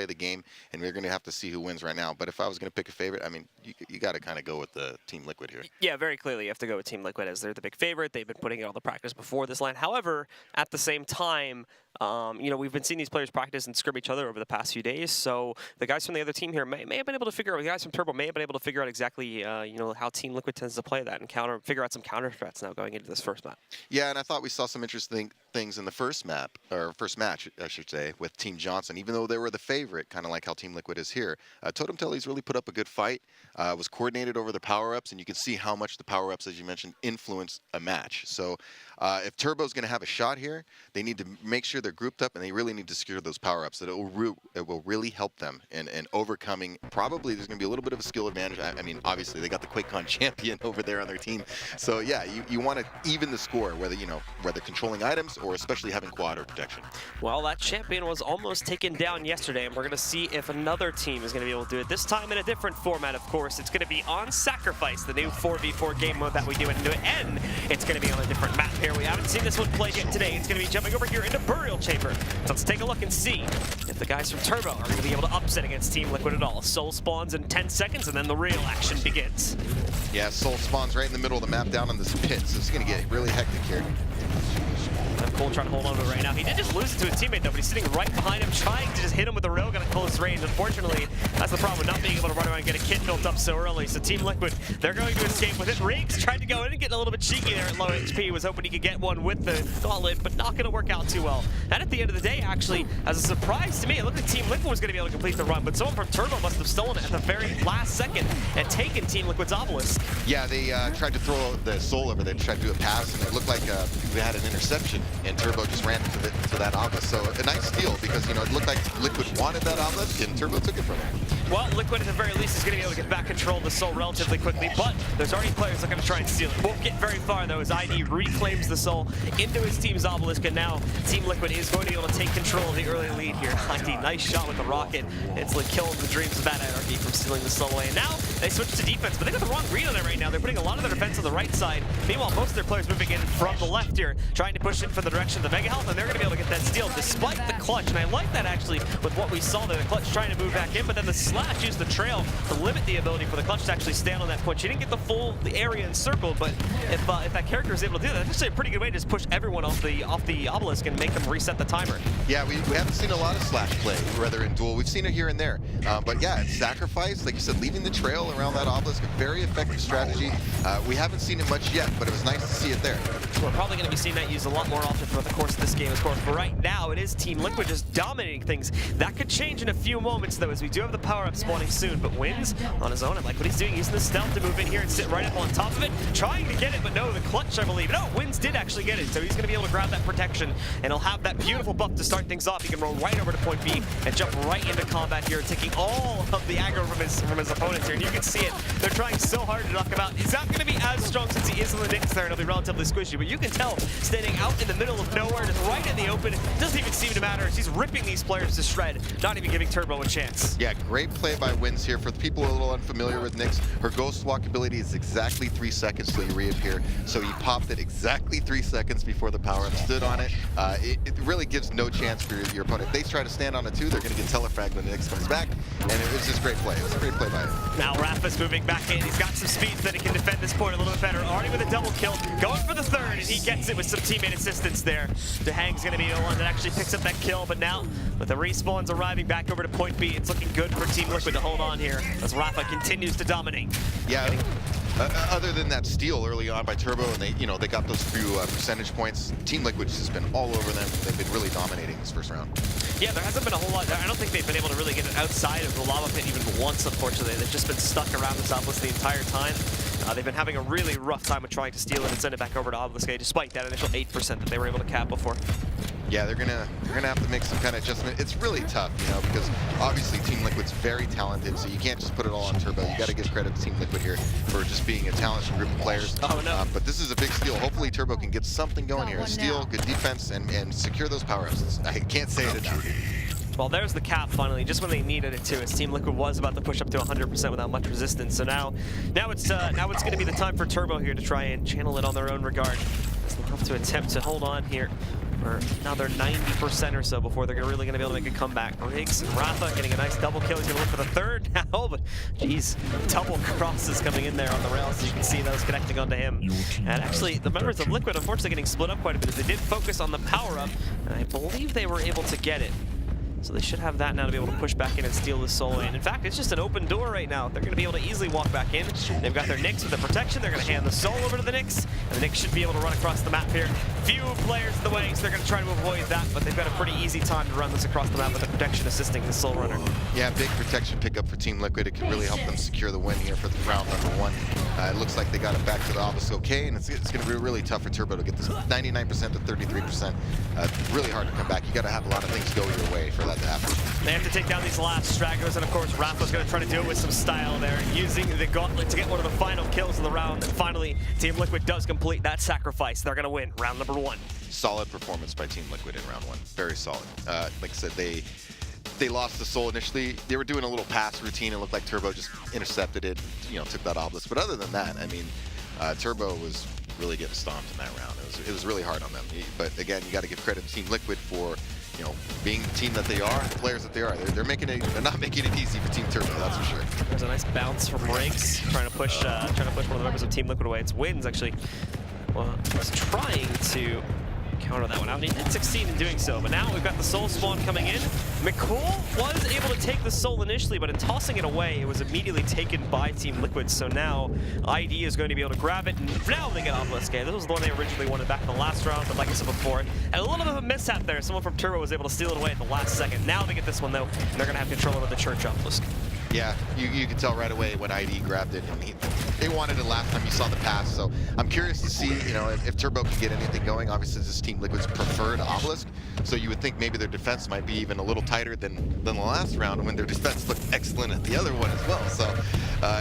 play the game, and we're going to have to see who wins right now. But if I was going to pick a favorite, I mean, you got to kind of go with the Team Liquid here. Yeah, very clearly you have to go with Team Liquid as they're the big favorite. They've been putting in all the practice before this line. However, at the same time, you know, we've been seeing these players practice and scrim each other over the past few days. So the guys from the other team here may have been able to figure out, the guys from Turbo may have been able to figure out exactly, you know, how Team Liquid tends to play that and figure out some counter threats now going into this first map. Yeah, and I thought we saw some interesting things in the first map, or first match, I should say, with Team Johnson. Even though they were the favorite, kind of like how Team Liquid is here, Totem Telly's really put up a good fight. Was coordinated over the power-ups, and you can see how much the power-ups, as you mentioned, influence a match. So if Turbo's going to have a shot here, they need to make sure they're grouped up, and they really need to secure those power-ups. That it will really help them in overcoming. Probably there's going to be a little bit of a skill advantage. I mean, obviously they got the QuakeCon champion over there on their team. So yeah, you want to even the score, whether controlling items or especially having quad or protection. Well, that champion was almost taken down yesterday, and we're going to see if another team is going to be able to do it. This time in a different format, of course. It's going to be on Sacrifice, the new 4v4 game mode that we do into it, and it's going to be on a different map here. We haven't seen this one played yet today. It's going to be jumping over here into Burial Chamber. So let's take a look and see if the guys from Turbo are going to be able to upset against Team Liquid at all. Soul spawns in 10 seconds, and then the real action begins. Yeah, Soul spawns right in the middle of the map down on this pit, so it's going to get really hectic here. Cole trying to hold on to it right now. He did just lose it to his teammate, though, but he's sitting right behind him, trying to just hit him with the railgun at close range. Unfortunately, that's the problem with not being able to run around and get a kit built up so early. So Team Liquid, they're going to escape with it. Riggs tried to go in and get a little bit cheeky there at low HP. Was hoping he could get one with the gauntlet, but not going to work out too well. And at the end of the day, actually, as a surprise to me, it looked like Team Liquid was going to be able to complete the run, but someone from Turbo must have stolen it at the very last second and taken Team Liquid's obelisk. Yeah, they tried to throw the Soul over there to try to do a pass, and it looked like they had an interception, and Turbo just ran into that obelisk. So a nice steal, because it looked like Liquid wanted that obelisk, and Turbo took it from him. Well, Liquid at the very least is going to be able to get back control of the Soul relatively quickly, but there's already players that are going to try and steal it. Won't get very far, though, as ID reclaims the Soul into his team's obelisk, and now Team Liquid is going to be able to take control of the early lead here. ID, nice shot with the rocket, instantly killing the dreams of that Anarchy from stealing the Soul away. And now they switch to defense, but they got the wrong read on it right now. They're putting a lot of their defense on the right side. Meanwhile, most of their players moving in from the left here, trying to push in from the direction of the Mega Health, and they're going to be able to get that steal despite the clutch. And I like that actually with what we saw there. The clutch trying to move back in, but then the slash used the trail to limit the ability for the clutch to actually stand on that point. She didn't get the area encircled, but if that character is able to do that, that's actually a pretty good way to just push everyone off the obelisk and make them reset the timer. Yeah, we haven't seen a lot of slash play, rather in duel. We've seen it here and there, but yeah, it's Sacrifice, like you said, leaving the trail around that obelisk, a very effective strategy. We haven't seen it much yet, but it was nice to see it there. We're probably going to be seeing that used a lot more often throughout the course of this game, of course. But right now, it is Team Liquid just dominating things. That could change in a few moments, though, as we do have the power-up spawning soon. But Wins on his own, I like what he's doing, using the stealth to move in here and sit right up on top of it, trying to get it, but no, the clutch, I believe. No, Wins did actually get it, so he's going to be able to grab that protection, and he'll have that beautiful buff to start things off. He can roll right over to point B and jump right into combat here, taking all of the aggro from his opponents here. And you can see it. They're trying so hard to knock him out. He's not going to be as strong since he is in the Nix there, and he'll be relatively squishy, but you can tell standing out in the middle of nowhere, just right in the open, doesn't even seem to matter. She's ripping these players to shred, not even giving Turbo a chance. Yeah, great play by Wins here. For the people a little unfamiliar with Nyx, her Ghost Walk ability is exactly 3 seconds till you reappear. So you popped it exactly 3 seconds before the power-up stood on it. It really gives no chance for your opponent. If they try to stand on it too, they're going to get telefragged when the Nyx comes back. And it was just great play. It was a great play by him. Now Rafa's moving back in. He's got some speed so that he can defend this point a little bit better. Already with a double kill, going for the third, and he gets it with some teammate assistance there. DeHang's going to be the one that actually picks up that kill, but now with the respawns arriving back over to point B, it's looking good for Team Liquid to hold on here as Rafa continues to dominate. Yeah. Other than that steal early on by Turbo, and they got those few percentage points, Team Liquid's just been all over them. They've been really dominating this first round. Yeah, there hasn't been a whole lot. I don't think they've been able to really get it outside of the lava pit even once, unfortunately. They've just been stuck around this obelisk the entire time. They've been having a really rough time with trying to steal it and send it back over to Obelisk, despite that initial 8% that they were able to cap before. Yeah, they're gonna have to make some kind of adjustment. It's really tough, because obviously Team Liquid's very talented, so you can't just put it all on Turbo. You got to give credit to Team Liquid here for just being a talented group of players. Oh no! But this is a big steal. Hopefully Turbo can get something going here. A steal, good defense, and secure those power-ups. I can't say it enough. Well, there's the cap finally, just when they needed it to, as Team Liquid was about to push up to 100% without much resistance. So now it's going to be the time for Turbo here to try and channel it on their own regard. So they'll have to attempt to hold on here for another 90% or so before they're really going to be able to make a comeback. Riggs and Rafa getting a nice double kill. He's going to look for the third now, but geez, double crosses coming in there on the rails. So you can see those connecting onto him. And actually, the members of Liquid unfortunately getting split up quite a bit as they did focus on the power-up, and I believe they were able to get it. So they should have that now to be able to push back in and steal the soul in. In fact, it's just an open door right now. They're going to be able to easily walk back in. They've got their Nyx with the protection. They're going to hand the soul over to the Nyx, and the Nyx should be able to run across the map here. Few players in the way, so they're going to try to avoid that, but they've got a pretty easy time to run this across the map with the protection assisting the soul runner. Yeah, big protection pickup for Team Liquid. It can really help them secure the win here for the round #1. It looks like they got it back to the obelisk okay, and it's going to be really tough for Turbo to get this 99% to 33%. Really hard to come back. You got to have a lot of things go your way for that to happen. They have to take down these last stragglers, and of course Rafa's going to try to do it with some style there, using the gauntlet to get one of the final kills of the round. And finally, Team Liquid does complete that sacrifice. They're going to win round #1. Solid performance by Team Liquid in round 1. Very solid. Like I said, they lost the soul initially. They were doing a little pass routine. It looked like Turbo just intercepted it, took that obelisk. But other than that, I mean, Turbo was really getting stomped in that round. It was really hard on them. But again, you got to give credit to Team Liquid for being the team that they are, the players that they are. They're not making it easy for Team Turbo, that's for sure. There's a nice bounce from Riggs, trying to push one of the members of Team Liquid away. It's Wins actually. Well, he's trying to counter that one out, and he did succeed in doing so. But now we've got the soul spawn coming in. McCool was able to take the soul initially, but in tossing it away, it was immediately taken by Team Liquid. So now ID is going to be able to grab it, and now they get obelisk. This was the one they originally wanted back in the last round, but like I said before, and a little bit of a mishap there. Someone from Turbo was able to steal it away at the last second. Now they get this one though, and they're going to have control over the church obelisk. Yeah, you can tell right away when ID grabbed it, and they wanted it last time you saw the pass. So I'm curious to see, if Turbo can get anything going. Obviously, this is Team Liquid's preferred obelisk, so you would think maybe their defense might be even a little tighter than the last round, when their defense looked excellent at the other one as well. So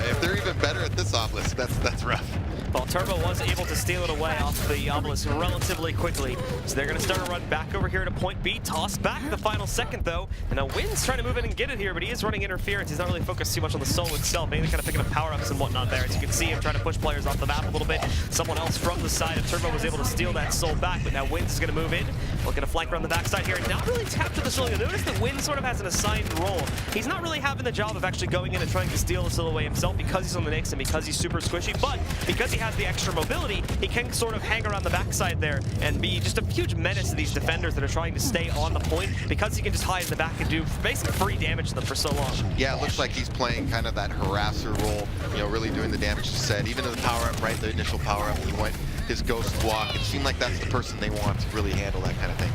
if they're even better at this obelisk, that's rough. Well, Turbo was able to steal it away off the obelisk relatively quickly, so they're going to start a run back over here to point B. Toss back the final second, though, and now Wynn's trying to move in and get it here, but he is running interference. He's not really focused too much on the soul itself, mainly kind of picking up power-ups and whatnot there. As you can see him trying to push players off the map a little bit. Someone else from the side of Turbo was able to steal that soul back, but now Wynn's is going to move in, looking to flank around the backside here, and not really tap to the soul. You'll notice that Wynn sort of has an assigned role. He's not really having the job of actually going in and trying to steal the soul away himself because he's on the Nyx and because he's super squishy, but because he has the extra mobility, he can sort of hang around the backside there and be just a huge menace to these defenders that are trying to stay on the point, because he can just hide in the back and do basically free damage to them for so long. Yeah, it looks like he's playing kind of that harasser role, really doing the damage you said. Even in the power-up, right, the initial power-up, he went his ghost walk. It seemed like that's the person they want to really handle that kind of thing.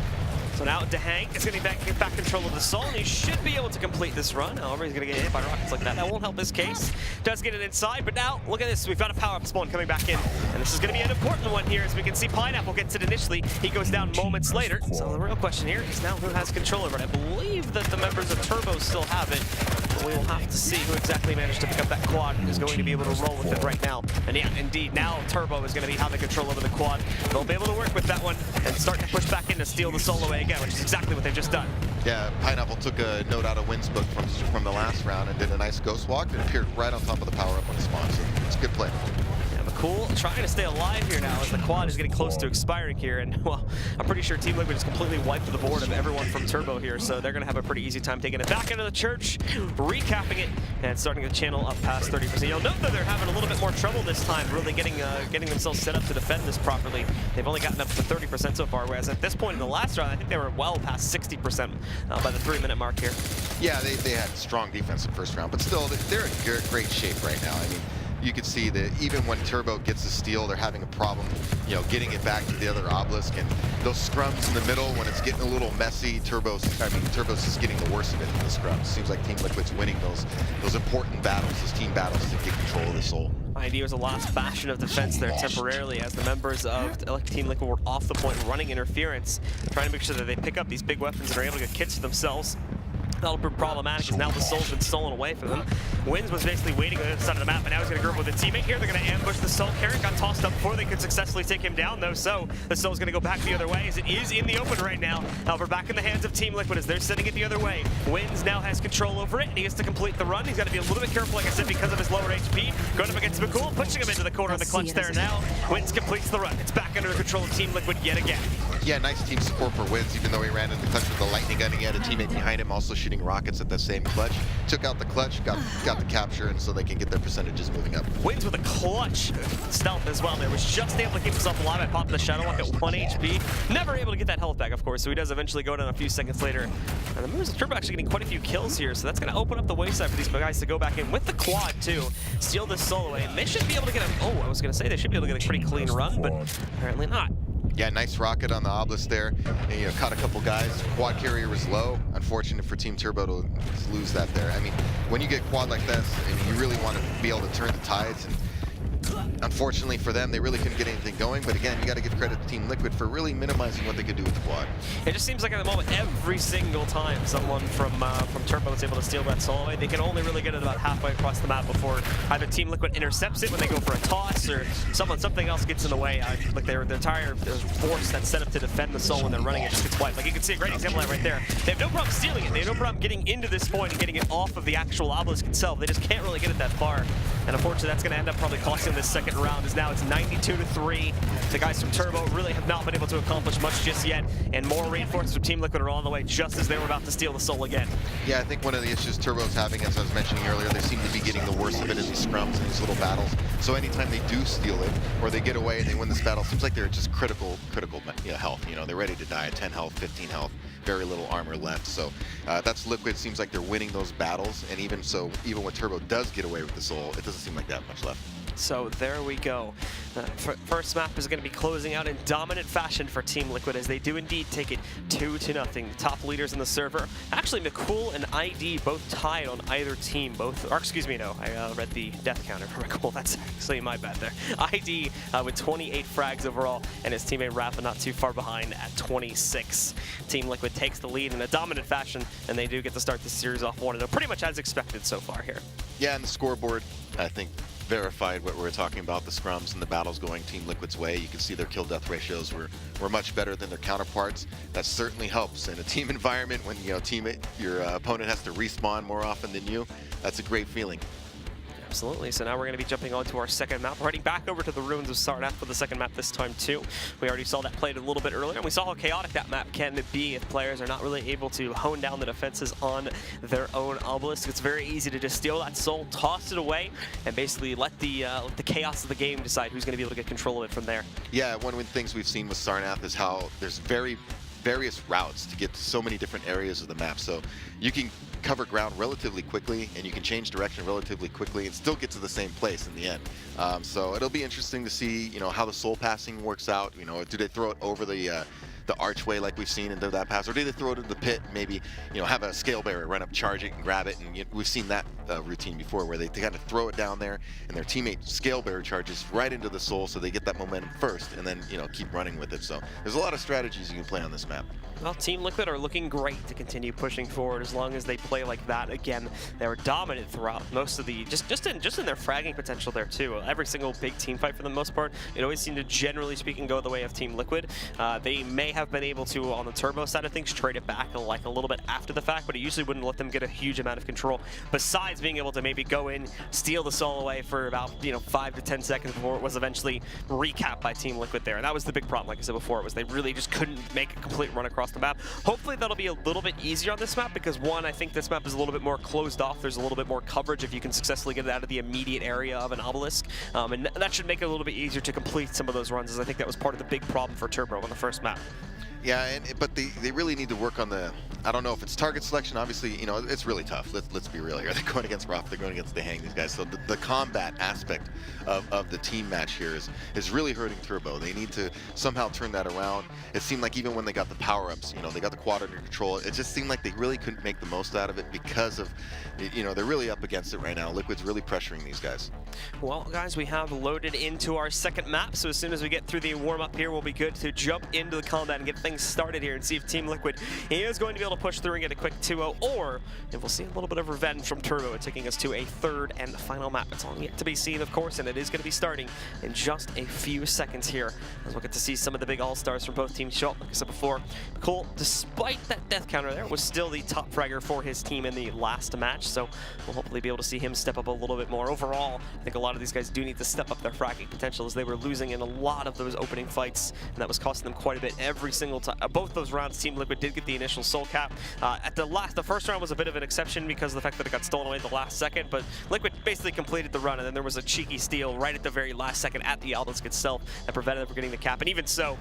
So now DeHank is going to get back control of the soul, and he should be able to complete this run. However, he's going to get hit by rockets like that. That won't help his case. Does get it inside, but now, look at this. We've got a power-up spawn coming back in, and this is going to be an important one here. As we can see, Pineapple gets it initially. He goes down moments later. So the real question here is now who has control over it. I believe that the members of Turbo still have it, but we will have to see who exactly managed to pick up that quad and is going to be able to roll with it right now. And yeah, indeed, now Turbo is going to be having control over the quad. They'll be able to work with that one and start to push back in to steal the soul away again, which is exactly what they've just done. Yeah, Pineapple took a note out of Wynn's book from the last round and did a nice ghost walk and appeared right on top of the power-up on the spawn. So it's a good play. Cool, trying to stay alive here now as the quad is getting close to expiring here, and well, I'm pretty sure Team Liquid just completely wiped the board of everyone from Turbo here, so they're going to have a pretty easy time taking it back into the church, recapping it, and starting to channel up past 30%. You'll note that they're having a little bit more trouble this time, really getting themselves set up to defend this properly. They've only gotten up to 30% so far, whereas at this point in the last round, I think they were well past 60% by the 3-minute mark here. Yeah, they had strong defense in the first round, but still, they're in great shape right now. I mean, you can see that even when Turbo gets the steal, they're having a problem, getting it back to the other obelisk. And those scrums in the middle, when it's getting a little messy, Turbo's just getting the worst of it in the scrums. Seems like Team Liquid's winning those important battles, those team battles to get control of the soul. ID was the last bastion of defense there temporarily as the members of Team Liquid were off the point running interference, trying to make sure that they pick up these big weapons and are able to get kits for themselves. That'll be problematic as now the soul's been stolen away from them. Wins was basically waiting on the other side of the map, and now he's going to group with a teammate here. They're going to ambush the soul. Carrot got tossed up before they could successfully take him down, though, so the soul's going to go back the other way as it is in the open right now. However, back in the hands of Team Liquid as they're sending it the other way. Wins now has control over it, and he has to complete the run. He's got to be a little bit careful, like I said, because of his lower HP. Going up against McCool, pushing him into the corner of the clutch there now. Wins completes the run. It's back under the control of Team Liquid yet again. Yeah, nice team support for wins, even though he ran in the clutch with the lightning gun. He had a teammate behind him also shooting rockets at the same clutch. Took out the clutch, got the capture, and so they can get their percentages moving up. Wins with a clutch stealth as well there. Was just able to keep himself alive by popping the Shadow Walk at 1 HP. Never able to get that health back, of course, so he does eventually go down a few seconds later. And the moves of Turbo actually getting quite a few kills here, so that's going to open up the wayside for these guys to go back in with the quad, too. Steal this solo away, and they should be able to get a... Oh, I was going to say they should be able to get a pretty clean run, but apparently not. Yeah, nice rocket on the obelisk there. And, caught a couple guys. Quad carrier was low. Unfortunate for Team Turbo to lose that there. I mean, when you get quad like this, I mean, you really want to be able to turn the tides. And unfortunately for them, they really couldn't get anything going. But again, you got to give credit to Team Liquid for really minimizing what they could do with the quad. It just seems like at the moment, every single time someone from Turbo is able to steal that solo away, they can only really get it about halfway across the map before either Team Liquid intercepts it when they go for a toss, or something else gets in the way. Like their entire force that's set up to defend the soul when they're running it just gets wiped. Like you can see a great example of that right there. They have no problem stealing it. They have no problem getting into this point and getting it off of the actual obelisk itself. They just can't really get it that far. And unfortunately, that's going to end up probably costing this second round, as now it's 92-3. The guys from Turbo really have not been able to accomplish much just yet, and more reinforcements from Team Liquid are on the way just as they were about to steal the soul again. Yeah, I think one of the issues Turbo's having, as I was mentioning earlier, they seem to be getting the worst of it in these scrums and these little battles. So anytime they do steal it, or they get away and they win this battle, it seems like they're just critical health. They're ready to die at 10 health, 15 health, very little armor left. So that's Liquid. Seems like they're winning those battles, and even when Turbo does get away with the soul, it doesn't seem like that much left. So there we go. First map is going to be closing out in dominant fashion for Team Liquid, as they do indeed take it 2-0. The top leaders in the server. Actually, McCool and ID both tied on either team. I read the death counter for McCool. That's actually my bad there. ID with 28 frags overall, and his teammate Rafa not too far behind at 26. Team Liquid takes the lead in a dominant fashion, and they do get to start the series off 1-0, pretty much as expected so far here. Yeah, and the scoreboard, I think, verified what we were talking about, the scrums and the battles going Team Liquid's way. You can see their kill-death ratios were much better than their counterparts. That certainly helps in a team environment when your opponent has to respawn more often than you. That's a great feeling. Absolutely. So now we're going to be jumping on to our second map. We're heading back over to the ruins of Sarnath for the second map this time too. We already saw that played a little bit earlier, and we saw how chaotic that map can be if players are not really able to hone down the defenses on their own obelisk. It's very easy to just steal that soul, toss it away, and basically let the chaos of the game decide who's going to be able to get control of it from there. Yeah, one of the things we've seen with Sarnath is how there's various routes to get to so many different areas of the map. So you can cover ground relatively quickly, and you can change direction relatively quickly and still get to the same place in the end. So it'll be interesting to see, how the soul passing works out. Do they throw it over the archway like we've seen into that pass, or do they throw it into the pit and maybe, have a scale bearer run up, charge it, and grab it? And we've seen that routine before, where they kind of throw it down there, and their teammate scale bearer charges right into the soul, so they get that momentum first, and then keep running with it. So there's a lot of strategies you can play on this map. Well, Team Liquid are looking great to continue pushing forward as long as they play like that. Again, they were dominant throughout most of the just in their fragging potential there too. Every single big team fight for the most part, it always seemed to, generally speaking, go the way of Team Liquid. They may have been able to, on the Turbo side of things, trade it back like a little bit after the fact, but it usually wouldn't let them get a huge amount of control, besides being able to maybe go in, steal the soul away for about 5 to 10 seconds before it was eventually recapped by Team Liquid there. And that was the big problem, like I said before, was they really just couldn't make a complete run across the map. Hopefully that'll be a little bit easier on this map, because one, I think this map is a little bit more closed off. There's a little bit more coverage if you can successfully get it out of the immediate area of an obelisk, and that should make it a little bit easier to complete some of those runs, as I think that was part of the big problem for Turbo on the first map. Yeah, but they really need to work on the, I don't know if it's target selection. Obviously, it's really tough. Let's be real here. They're going against Roth, they're going against the Hang, these guys. So the combat aspect of the team match here is really hurting Turbo. They need to somehow turn that around. It seemed like even when they got the power-ups, they got the quad under control, it just seemed like they really couldn't make the most out of it because of, they're really up against it right now. Liquid's really pressuring these guys. Well, guys, we have loaded into our second map, so as soon as we get through the warm-up here, we'll be good to jump into the combat and get things started here and see if Team Liquid is going to be able to push through and get a quick 2-0, or if we'll see a little bit of revenge from Turbo and taking us to a third and final map. It's all yet to be seen, of course, and it is going to be starting in just a few seconds here, as we'll get to see some of the big all-stars from both teams show up. Like I said before, Cole, despite that death counter there, was still the top fragger for his team in the last match, so we'll hopefully be able to see him step up a little bit more. Overall, I think a lot of these guys do need to step up their fracking potential, as they were losing in a lot of those opening fights, and that was costing them quite a bit every single time. Both those rounds, Team Liquid did get the initial soul cap. The first round was a bit of an exception because of the fact that it got stolen away at the last second, but Liquid basically completed the run, and then there was a cheeky steal right at the very last second at the obelisk itself that prevented them from getting the cap. And even so,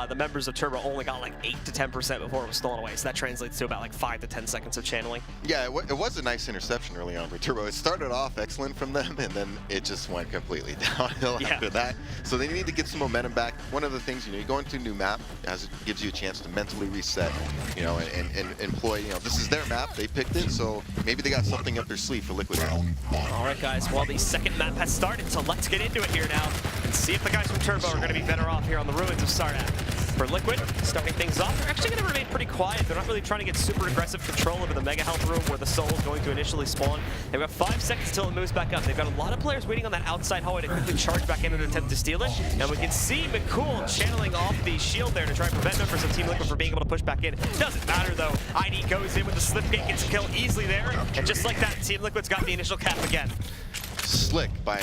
the members of Turbo only got like 8 to 10% before it was stolen away, so that translates to about like 5 to 10 seconds of channeling. Yeah, it was a nice interception early on for Turbo. It started off excellent from them, and then it just went completely downhill after that. So they need to get some momentum back. One of the things, you go into a new map, it gives you a chance to mentally reset, and employ, this is their map, they picked it, so maybe they got something up their sleeve for Liquid. All right, guys, well, the second map has started, so let's get into it here now and see if the guys from Turbo are going to be better off here on the ruins of Sardak. For Liquid, starting things off, they're actually going to remain pretty quiet. They're not really trying to get super aggressive control over the Mega Health room where the Soul is going to initially spawn. They've got 5 seconds till it moves back up. They've got a lot of players waiting on that outside hallway to quickly charge back in and attempt to steal it. And we can see McCool channeling off the shield there to try and prevent members of Team Liquid from being able to push back in. Doesn't matter though. ID goes in with the slipgate, gets a kill easily there. And just like that, Team Liquid's got the initial cap again. Slick by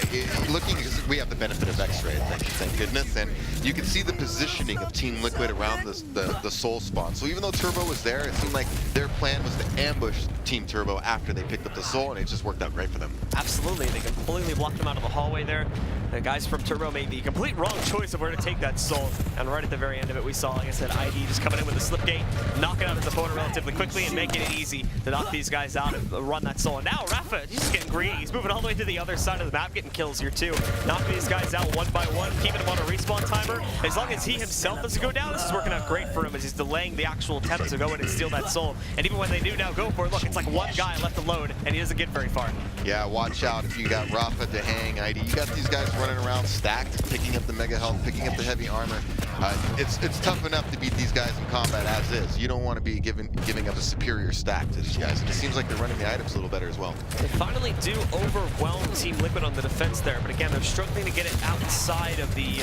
looking, because we have the benefit of X-ray, thank goodness, and you can see the positioning of Team Liquid around the Soul spawn. So even though Turbo was there, it seemed like their plan was to ambush Team Turbo after they picked up the Soul, and it just worked out great for them. Absolutely, they completely blocked him out of the hallway there. The guys from Turbo made the complete wrong choice of where to take that Soul, and right at the very end of it, we saw, like I said, ID just coming in with the slipgate, knocking out his opponent relatively quickly, and making it easy to knock these guys out and run that Soul. And now Rafa, he's just getting greedy. He's moving all the way to the other side of the map, getting kills here too. Knocking these guys out one by one, keeping them on a respawn timer. As long as he himself doesn't go down, this is working out great for him as he's delaying the actual attempt to go in and steal that Soul. And even when they do now go for it, look, it's like one guy left alone, and he doesn't get very far. Yeah, watch out if you got Rafa, Dehang, ID. You got these guys running around stacked, picking up the Mega Health, picking up the heavy armor. It's tough enough to beat these guys in combat as is. You don't want to be giving up a superior stack to these guys. And it seems like they're running the items a little better as well. They finally do overwhelm Team Liquid on the defense there, but again, they're struggling to get it outside of the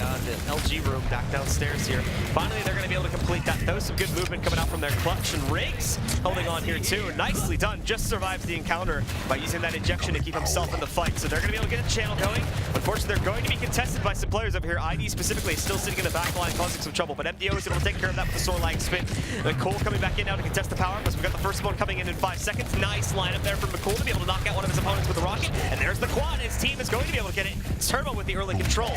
LG room back downstairs here. Finally, they're going to be able to complete that. That was some good movement coming out from their clutch, and Riggs holding on here too. Nicely done. Just survives the encounter by using that injection to keep himself in the fight. So they're going to be able to get a channel going. Unfortunately, they're going to be contested by some players over here. ID specifically is still sitting in the back line, causing some trouble, but MDO is able to take care of that with the sword lag spin. McCool coming back in now to contest the power, because we've got the first one coming in 5 seconds. Nice lineup there from McCool to be able to knock out one of his opponents with a rocket. And there's the quad. His team is going to be able to get it. It's Turbo with the early control.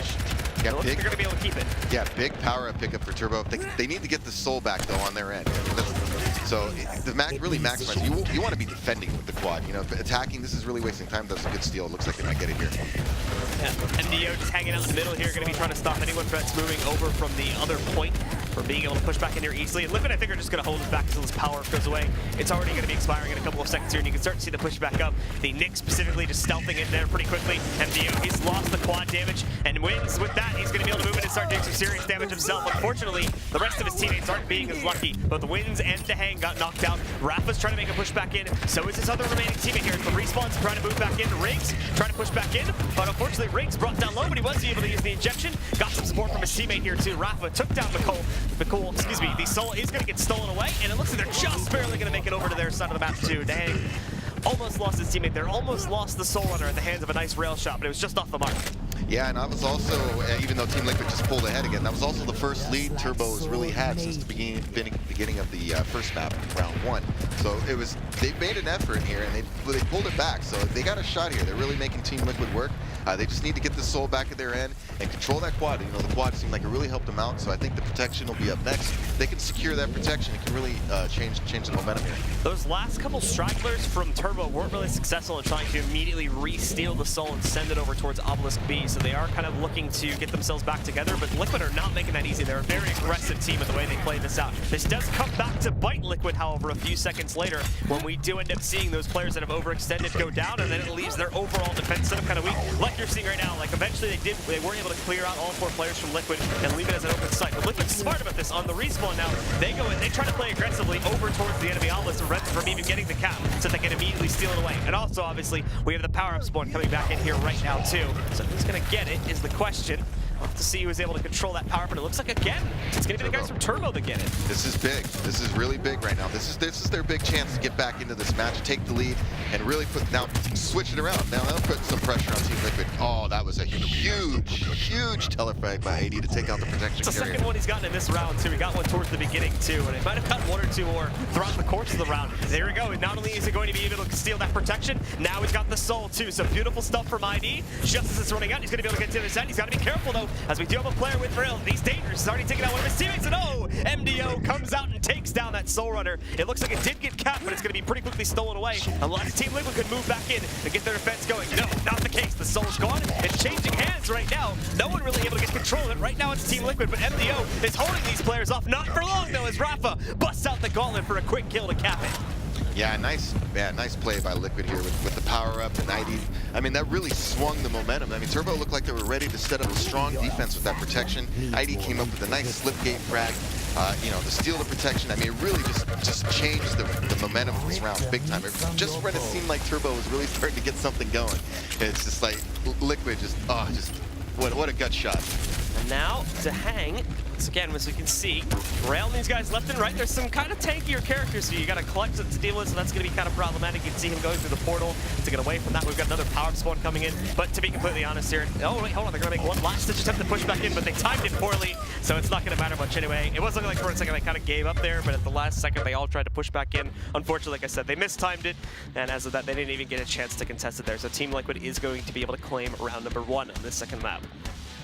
Yeah, they're going to be able to keep it. Yeah, big power-up pickup for Turbo. They need to get the Soul back, though, on their end. So the really maximizes. You want to be defending with the quad. Attacking, this is really wasting time. That's a good steal. It looks like they might get it here. Yeah, MDO just hanging out in the middle here, going to be trying to stop anyone that's moving over from the other point from being able to push back in here easily. And Liquid, I think, are just going to hold it back until this power goes away. It's already going to be expiring in a couple of seconds here, and you can start to see the push back up. The Nick specifically just stealthing in there pretty quickly. MDO, he's lost the quad damage, and wins with that. He's going to be able to move in and start doing some serious damage himself. Unfortunately, the rest of his teammates aren't being as lucky. Both Wins and Dehang got knocked out. Rafa's trying to make a push back in. So is his other remaining teammate here. The respawn's trying to move back in. Riggs trying to push back in, but unfortunately Riggs brought down low, but he was able to use the injection. Got some support from his teammate here too. Rafa took down McCool, excuse me. The Soul is going to get stolen away, and it looks like they're just barely going to make it over to their side of the map too. Dang. Almost lost his teammate there. Almost lost the Soul Runner at the hands of a nice rail shot, but it was just off the mark. Yeah, and that was also, even though Team Liquid just pulled ahead again, that was also the first lead Turbo's really had since the beginning of the first map, round 1. So they made an effort here, and they pulled it back. So they got a shot here. They're really making Team Liquid work. They just need to get the Soul back at their end and control that quad. The quad seemed like it really helped them out. So I think the protection will be up next. If they can secure that protection, it can really change the momentum here. Those last couple stragglers from Turbo weren't really successful in trying to immediately re-steal the Soul and send it over towards Obelisk B. So they are kind of looking to get themselves back together, but Liquid are not making that easy. They're a very aggressive team in the way they play this out. This does come back to bite Liquid, however, a few seconds later, when we do end up seeing those players that have overextended go down, and then it leaves their overall defense setup kind of weak. Like you're seeing right now, like eventually they were able to clear out all 4 players from Liquid and leave it as an open site. But Liquid's smart about this. On the respawn now, they go in, they try to play aggressively over towards the enemy obelisk to prevent them from even getting the cap, so they can immediately steal it away. And also, obviously, we have the power-up spawn coming back in here right now, too. So who's going to get it is the question. We'll have to see who's able to control that power, but it looks like, again, it's going to be the guys from Turbo that get it. This is big. This is really big right now. This is their big chance to get back into this match, take the lead, and really switch it around. Now they'll put some pressure on Team Liquid. Oh, that was a huge telefrag by AD to take out the protection It's the carrier. second one he's gotten in this round, too. He got one towards the beginning, too, and he might have gotten one or two more throughout the course of the round. There we go. Not only is he going to be able to steal that protection, now he's got the soul, too. So beautiful stuff from ID. Just as it's running out, he's going to be able to get to the other side. He's got to be careful, though, as we do have a player with Rail. He's dangerous. He's already taken out one of his teammates, and oh, MDO comes out and takes down that Soul Runner. It looks like it did get capped, but it's going to be pretty quickly stolen away. Unless Team Liquid could move back in and get their defense going. No, not the case. The Soul's gone. It's changing hands right now. No one really able to get control of it. Right now it's Team Liquid, but MDO is holding these players off. Not for long, though, as Rafa busts out the gauntlet for a quick kill to cap it. Yeah, nice play by Liquid here with the power-up and ID. I mean, that really swung the momentum. I mean, Turbo looked like they were ready to set up a strong defense with that protection. ID came up with a nice slipgate frag. You know, the steal the protection. I mean, it really just changed the momentum of this round big time. Just when it seemed like Turbo was really starting to get something going, it's just like Liquid what a gut shot. And now to hang. Once again, as we can see, railing these guys left and right. There's some kind of tankier characters here. You got to collect to deal with, so that's going to be kind of problematic. You can see him going through the portal to get away from that. We've got another power spawn coming in. But to be completely honest here, oh wait, hold on, they're going to make one last ditch attempt to push back in, but they timed it poorly, so it's not going to matter much anyway. It was looking like for a second they kind of gave up there, but at the last second they all tried to push back in. Unfortunately, like I said, they mistimed it, and as of that, they didn't even get a chance to contest it there. So Team Liquid is going to be able to claim round number 1 on this second map.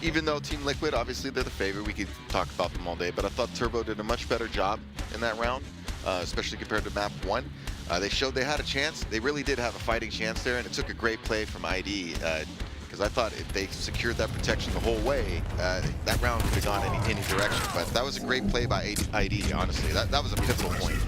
Even though Team Liquid, obviously they're the favorite, we could talk about them all day, but I thought Turbo did a much better job in that round, especially compared to map 1. They showed they had a chance. They really did have a fighting chance there, and it took a great play from ID, because I thought if they secured that protection the whole way, that round could have gone any direction. But that was a great play by ID, honestly. That was a pivotal point.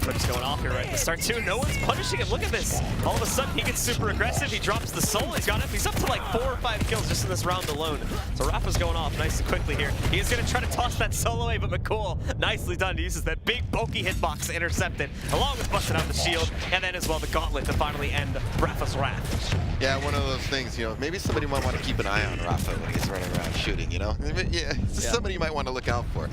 Just going off here right at the start too. No one's punishing him. Look at this. All of a sudden he gets super aggressive. He drops the soul. He's up to like 4 or 5 kills just in this round alone. So Rafa's going off nice and quickly here. He is going to try to toss that soul away, but McCool, nicely done. He uses that big bulky hitbox to intercept it, along with busting out the shield, and then as well the gauntlet to finally end Rafa's wrath. Yeah, one of those things, you know, maybe somebody might want to keep an eye on Rafa when he's running around shooting, you know? Yeah, somebody you might want to look out for.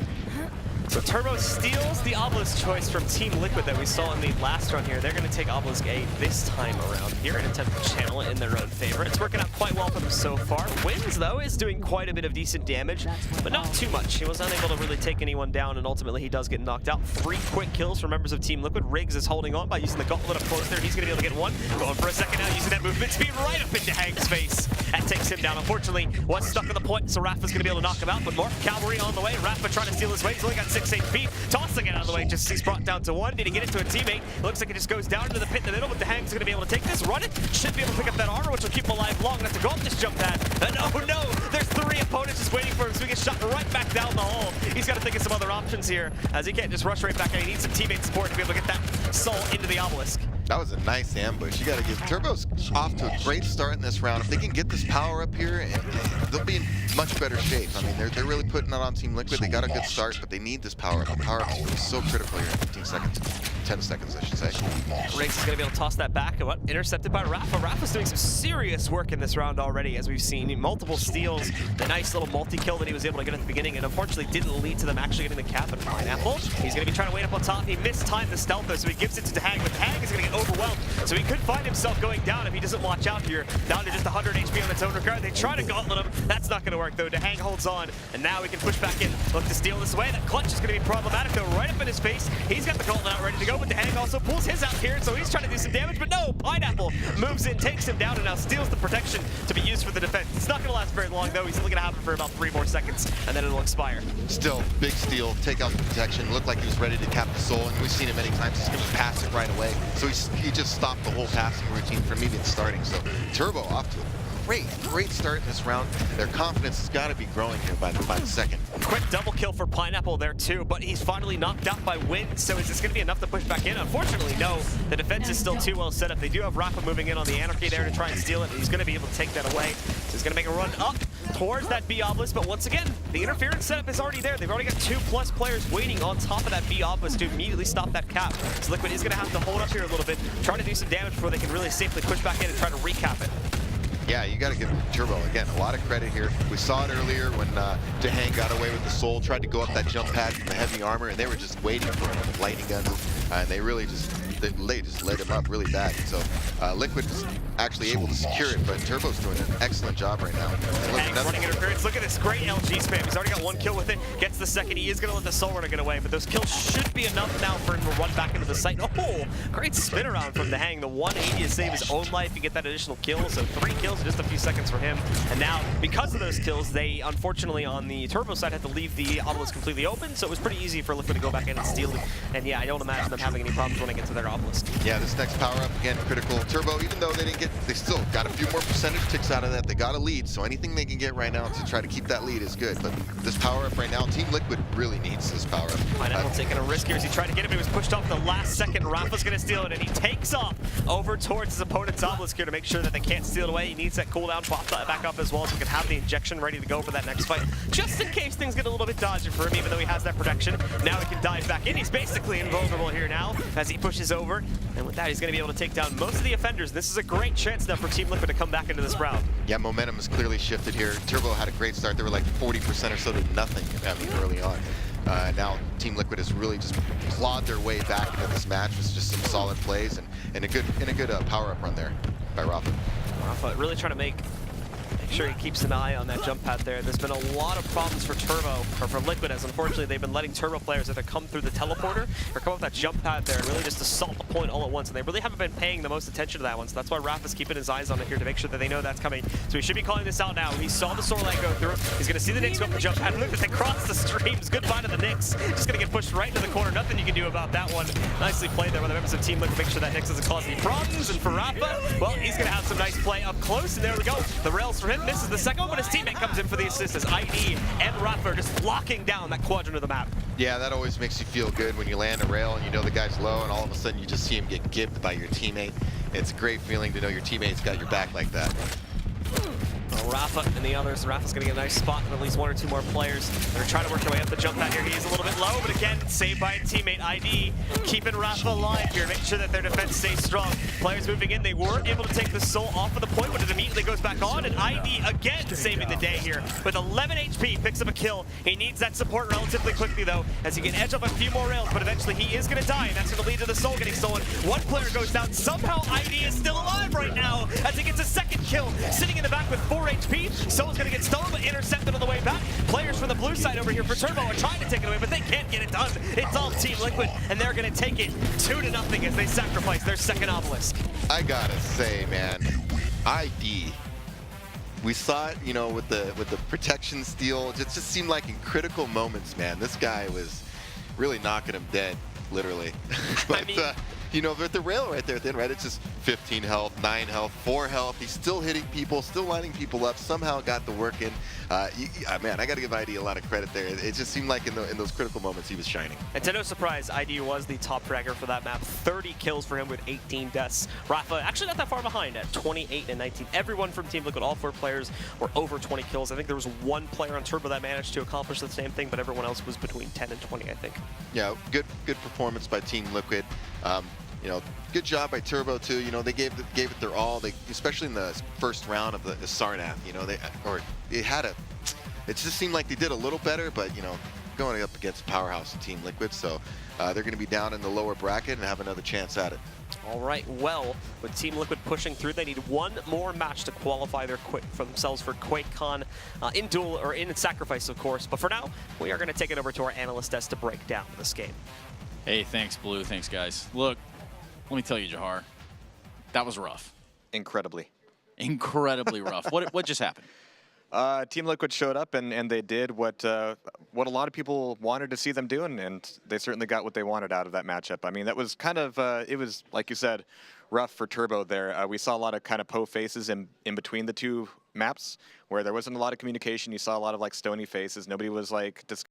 So Turbo steals the Obelisk choice from Team Liquid that we saw in the last run here. They're going to take Obelisk A this time around here and attempt to channel it in their own favor. It's working out quite well for them so far. Wins, though, is doing quite a bit of decent damage, but not too much. He was unable to really take anyone down, and ultimately he does get knocked out. 3 quick kills from members of Team Liquid. Riggs is holding on by using the gauntlet up close there. He's going to be able to get one. Going for a second now, using that movement speed right up into Hang's face. That takes him down. Unfortunately, was stuck on the point, so Rafa's going to be able to knock him out, but more cavalry on the way. Rafa trying to steal his way. He's only got 6 HP. Tossing it out of the way, just he's brought down to 1. Did he get it to a teammate? Looks like it just goes down into the pit in the middle, but the Hang's going to be able to take this, run it. Should be able to pick up that armor, which will keep him alive long enough to go up this jump pad. And oh no, there's 3 opponents just waiting for him, so he gets shot right back down the hole. He's got to think of some other options here, as he can't just rush right back in. He needs some teammate support to be able to get that soul into the Obelisk. That was a nice ambush. You got to give Turbo's off to a great start in this round. If they can get this power up here, and they'll be in much better shape. I mean, they're really putting it on Team Liquid. They got a good start, but they need this power up. The power up is so critical here in 15 seconds. 10 seconds, I should say. Riggs is going to be able to toss that back. And what? Intercepted by Rafa. Rafa's doing some serious work in this round already, as we've seen. Multiple steals. The nice little multi-kill that he was able to get at the beginning, and unfortunately didn't lead to them actually getting the cap at Pineapple. He's going to be trying to wait up on top. He mistimed the stealth, though, so he gives it to Hang, but Hang is going to get overwhelmed. So he could find himself going down if he doesn't watch out here. Down to just 100 HP on its own regard. They try to gauntlet him. That's not going to work, though. Hang holds on, and now we can push back in. Look to steal this away. That clutch is going to be problematic, though, right up in his face. He's got the gauntlet out ready to go, but Hang also pulls his out here, so he's trying to do some damage, but no! Pineapple moves in, takes him down, and now steals the protection to be used for the defense. It's not going to last very long, though. He's only going to have it for about 3 more seconds, and then it'll expire. Still, big steal, take out the protection. Looked like he was ready to cap the soul, and we've seen it many times. He's going to pass it right away. So he just stopped the whole passing routine from even starting. So Turbo off to a great start in this round. Their confidence has got to be growing here by the second. Quick double kill for Pineapple there too, but he's finally knocked out by Wind, so is this going to be enough to push back in? Unfortunately, no. The defense is still too well set up. They do have Rafa moving in on the Anarchy there to try and steal it, and he's going to be able to take that away. So he's going to make a run up towards that B Obelisk, but once again, the interference setup is already there. They've already got 2+ players waiting on top of that B Obelisk to immediately stop that cap. So Liquid is going to have to hold up here a little bit, try to do some damage before they can really safely push back in and try to recap it. Yeah, you got to give Turbo, again, a lot of credit here. We saw it earlier when Dehang got away with the Soul, tried to go up that jump pad from the heavy armor, and they were just waiting for him with lightning guns, and they really just lit him up really bad. So Liquid is actually able to secure it, but Turbo's doing an excellent job right now. Hank's running interference. Look at this great LG spam. He's already got one kill with it. Gets the second. He is going to let the Soul Runner get away, but those kills should be enough now for him to run back into the site. Oh, great spin around from the Hang. The 180 to save his own life. You get that additional kill, so 3 kills in just a few seconds for him. And now, because of those kills, they unfortunately on the Turbo side had to leave the obelisk completely open, so it was pretty easy for Liquid to go back in and steal it. And yeah, I don't imagine them having any problems when they get to their obelisk. Yeah, this next power up again, critical. Turbo, even though they still got a few more percentage ticks out of that. They got a lead, so anything they can get right now to try to keep that lead is good. But this power up right now, Team Liquid really needs this power up. Pineapple taking a risk here as he tried to get it, but he was pushed off the last second. Rafa's going to steal it, and he takes off over towards his opponent's obelisk here to make sure that they can't steal it away. He needs that cooldown pop back up as well, so he can have the injection ready to go for that next fight, just in case things get a little bit dodgy for him, even though he has that protection. Now he can dive back in. He's basically invulnerable here now as he pushes over, and with that, he's going to be able to take down most of the offenders. This is a great chance now for Team Liquid to come back into this round. Yeah, momentum has clearly shifted here. Turbo had a great start. They were like 40% or so to nothing early on. Now Team Liquid has really just clawed their way back into this match with just some solid plays and a good power up run there by Rafa. Rafa really trying to make sure he keeps an eye on that jump pad there. There's been a lot of problems for Turbo, or for Liquid, as unfortunately they've been letting Turbo players either come through the teleporter or come up that jump pad there and really just assault the point all at once, and they really haven't been paying the most attention to that one, so that's why Rafa's keeping his eyes on it here to make sure that they know that's coming. So he should be calling this out now. He saw the Soarline go through. He's going to see the Nyx go up the jump pad, and look at they cross the streams. Goodbye to the Nyx. Just going to get pushed right into the corner. Nothing you can do about that one. Nicely played there by the members of Team Liquid. Make sure that Nyx doesn't cause any problems, and for Rafa, well, he's going to have some nice play up close, and there we go. The rails for him. Misses the second one, but his teammate comes in for the assist as ID and Rafa are just locking down that quadrant of the map. Yeah, that always makes you feel good when you land a rail and you know the guy's low and all of a sudden you just see him get gibbed by your teammate. It's a great feeling to know your teammate's got your back like that. Rafa and the others. Rafa's going to get a nice spot with at least 1 or 2 more players. They're trying to work their way up the jump pad here. He is a little bit low, but again, saved by a teammate. ID keeping Rafa alive here, making sure that their defense stays strong. Players moving in. They were able to take the Soul off of the point, but it immediately goes back on, and ID again saving the day here. With 11 HP, picks up a kill. He needs that support relatively quickly, though, as he can edge up a few more rails, but eventually he is going to die, and that's going to lead to the Soul getting stolen. One player goes down. Somehow ID is still alive right now, as he gets a second kill, sitting in the back with 4 HP. Soul's going to get stolen, but intercepted on the way back. Players from the blue side over here for Turbo are trying to take it away, but they can't get it done. It's all Team Liquid, and they're going to take it 2-0 as they sacrifice their second obelisk. I gotta say, man, ID. We saw it, you know, with the protection steal. It just seemed like in critical moments, man, this guy was really knocking him dead, literally. But, I mean, you know, with the rail right there at the end, right? It's just 15 health, 9 health, 4 health. He's still hitting people, still lining people up. Somehow got the work in. Man, I got to give ID a lot of credit there. It just seemed like in those critical moments he was shining. And to no surprise, ID was the top fragger for that map. 30 kills for him with 18 deaths. Rafa actually not that far behind at 28 and 19. Everyone from Team Liquid, all 4 players, were over 20 kills. I think there was 1 player on Turbo that managed to accomplish the same thing, but everyone else was between 10 and 20, I think. Yeah, good performance by Team Liquid. You know, good job by Turbo too. You know, they gave it their all. They, especially in the first round of the Sarnath. You know, it just seemed like they did a little better, but you know, going up against powerhouse Team Liquid, so they're going to be down in the lower bracket and have another chance at it. All right, well, with Team Liquid pushing through, they need 1 more match to qualify for themselves for QuakeCon in duel or in sacrifice, of course. But for now, we are going to take it over to our analyst desk to break down this game. Hey, thanks, Blue. Thanks, guys. Look, let me tell you, Jahar, that was rough. Incredibly. Incredibly rough. What just happened? Team Liquid showed up and they did what a lot of people wanted to see them do, and they certainly got what they wanted out of that matchup. I mean, that was kind of, it was, like you said, rough for Turbo there. We saw a lot of kind of Poe faces in between the 2 maps where there wasn't a lot of communication. You saw a lot of like stony faces. Nobody was like